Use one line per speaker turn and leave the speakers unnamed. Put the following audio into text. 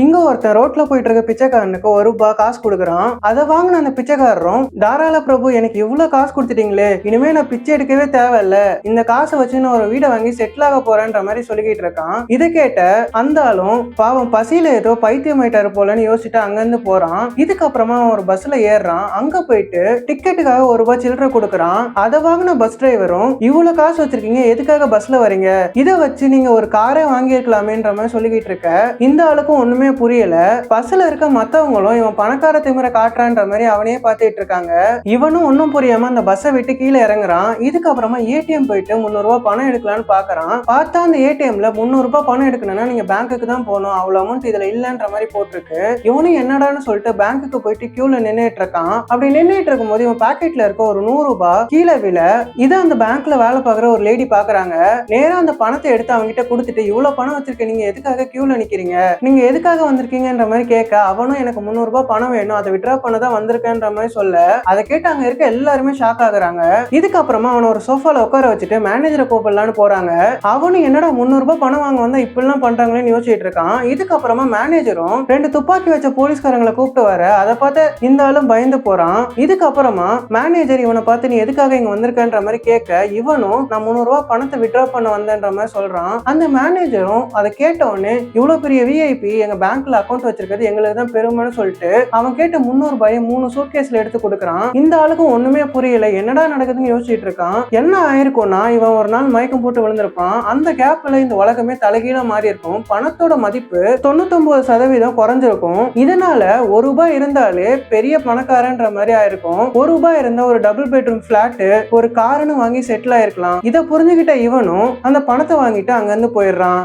இங்க ஒருத்தன் ரோட்ல போயிட்டு இருக்க பிச்சைக்காரனுக்கு ₹1 காசு கொடுக்குறான். அதை வாங்கின அந்த பிச்சைக்காரரும், தாராள பிரபு எனக்கு இவ்வளவு காசு கொடுத்துட்டீங்களே, இனிமே நான் பிச்சை எடுக்கவே தேவையில்ல, இந்த காசை வச்சு நான் ஒரு வீடை வாங்கி செட்டில் ஆக போறேன்ற மாதிரி சொல்லிக்கிட்டு இருக்கான். இதை கேட்ட அந்த ஆளும் பாவம் பசியில ஏதோ பைத்தியம் ஆயிட்டாரு போலன்னு யோசிச்சுட்டு அங்கிருந்து போறான். இதுக்கப்புறமா அவன் ஒரு பஸ்ல ஏறுறான். அங்க போயிட்டு டிக்கெட்டுக்காக ₹1 சில்லறை கொடுக்குறான். அதை வாங்கின பஸ் டிரைவரும், இவ்வளவு காசு வச்சிருக்கீங்க, எதுக்காக பஸ்ல வரீங்க, இதை வச்சு நீங்க ஒரு காரே வாங்கியிருக்கலாமேன்ற மாதிரி சொல்லிக்கிட்டு இருக்க இந்த ஆளுக்கும் ஒண்ணுமே புரியல. பஸ்ல இருக்க மத்தவங்களும் இவன் பணக்கார திமிர காட்டுறான்ற மாதிரி அவனே பார்த்துட்டு இருக்காங்க. இவனும் ஒன்னும் புரியாம அந்த பஸ்ஸை விட்டு கீழே இறங்குறான். இதுக்கப்புறமா ஏடிஎம் போயிட்டு ₹300 பணம் எடுக்கலான்னு பாக்குறான். பார்த்தா அந்த ஏடிஎம்ல ₹300 பணம் எடுக்கணும்னா நீங்க பேங்க்குக்கு தான் போகணும், அவ்வளவு அமௌண்ட் இதுல இல்லன்ற மாதிரி போட்டிருக்கு. இவனும் என்னடான்னு சொல்லிட்டு பேங்க்குக்கு போயிட்டு கியூல நின்னுட்டு இருக்கான். அப்படி நின்னுட்டு இருக்கும் போது இவன் பாக்கெட்ல இருக்க ஒரு ₹100 கீழே விழ இதை அந்த பேங்க்ல வேலை பார்க்குற ஒரு லேடி பாக்குறாங்க. நேரா அந்த பணத்தை எடுத்து அவங்க கிட்ட கொடுத்துட்டு, இவ்வளவு பணம் வச்சிருக்க, நீங்க எதுக்காக கியூல நிக்கிறீங்க, நீங்க எதுக்காக வந்திருக்கீங்கன்ற மாதிரி கேட்க, அவனும் எனக்கு ₹300 பணம் வேணும், அதை விட்ரா பண்ண தான் வந்திருக்கேன்ற மாதிரி சொல்ல, அதை கேட்டு அங்க இருக்க எல்லாருமே ஷாக் ஆகுறாங்க. இதுக்கப்புறமா அவனை ஒரு சோஃபால உட்கார வச்சுட்டு மேனேஜரை கூப்பிடலான்னு போறாங்க. அவனும் என்னடா ₹300 பணம் வாங்க வந்தா இப்படிலாம் பண்றாங்களேன்னு யோசிச்சுட்டு இருக்கான். இதுக்கப்புறமா மேனேஜரும் 2 துப்பாக்கி வச்ச போலீஸ்காரங்களை கூப்பிட்டு வர, அதை பார்த்து இந்த ஆளும் பயந்து போறான். இதுக்கப்புறமா மேனேஜர் இவனை பார்த்து நீ எதுக்காக இங்க வந்திருக்கன்ற மாதிரி கேட்க, இவனும் நான் ₹300 பணத்தை விட்ரா பண்ண வந்தேன்ற மாதிரி சொல்றான். அந்த மேனேஜரும் அதை கேட்ட உடனே, இவ்வளவு பெரிய விஐபி எங்க பேங்க்ல அக்கௌண்ட் வச்சிருக்கிறது எங்களுக்கு தான் பெருமைன்னு சொல்லிட்டு அவன் கேட்ட ₹300 3 சூட்கேஸ்ல எடுத்து கொடுக்குறான். இந்த ஆளுக்கும் ஒண்ணுமே புரியல, என்னடா நடக்குதுன்னு யோசிச்சுட்டு இருக்கான். என்ன ஆயிருக்கும்னா, இவன் ஒரு நாள் மயக்கம் போட்டு விழுந்திருப்பான். அந்த கேப்ல இந்த உலகமே தலைகீழா மாறி இருக்கும். பணத்தோட மதிப்பு 99% குறைஞ்சிருக்கும். இதனால ₹1 இருந்தாலே பெரிய பணக்காரன்ற மாதிரி ஆயிருக்கும். ₹1 இருந்தா ஒரு டபுள் பெட்ரூம் பிளாட், ஒரு காருன்னு வாங்கி செட்டில் ஆயிருக்கலாம். இதை புரிஞ்சுக்கிட்ட இவனும் அந்த பணத்தை வாங்கிட்டு அங்கிருந்து போயிடுறான்.